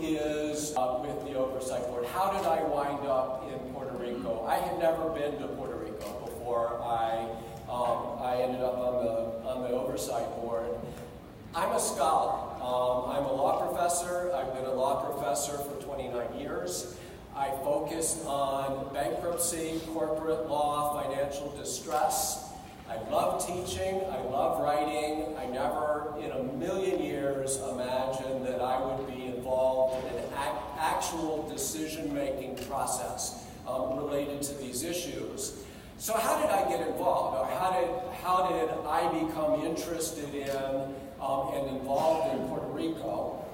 Is with the Oversight Board. How did I wind up in Puerto Rico? I had never been to Puerto Rico before I ended up on the Oversight Board. I'm a scholar. I'm a law professor. I've been a law professor for 29 years. I focus on bankruptcy, corporate law, financial distress. I love teaching, I love writing. I never in a million years imagined that I would be involved in an actual decision-making process related to these issues. So how did I get involved? Or how did I become interested in and involved in Puerto Rico?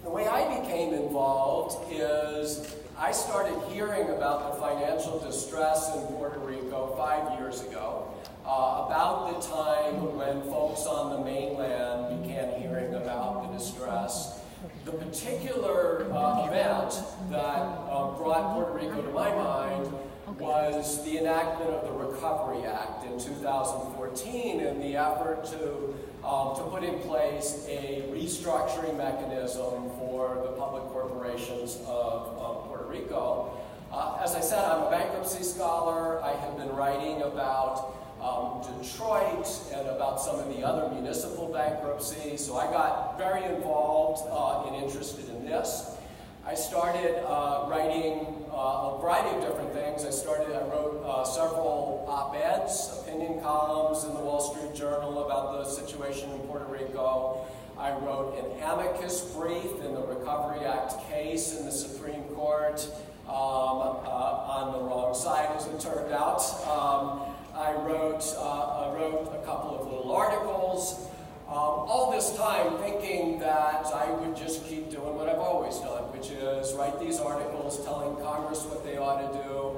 The way I became involved is I started hearing about the financial distress in Puerto Rico 5 years ago. About the time when folks on the mainland began hearing about the distress. The particular event that brought Puerto Rico to my mind was the enactment of the Recovery Act in 2014 and the effort to put in place a restructuring mechanism for the public corporations of Puerto Rico. As I said, I'm a bankruptcy scholar. I have been writing about Detroit and about some of the other municipal bankruptcies, so I got very involved and interested in this. I started writing a variety of different things. I wrote several op-eds, opinion columns in the Wall Street Journal about the situation in Puerto Rico. I wrote an amicus brief in the Recovery Act case in the Supreme Court on the wrong side, as it turned out. I wrote a couple of little articles, all this time thinking that I would just keep doing what I've always done, which is write these articles telling Congress what they ought to do,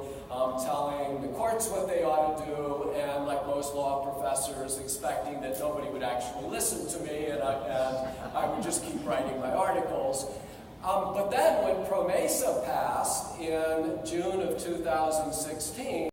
telling the courts what they ought to do, and like most law professors, expecting that nobody would actually listen to me, and I would just keep writing my articles. But then when PROMESA passed in June of 2016,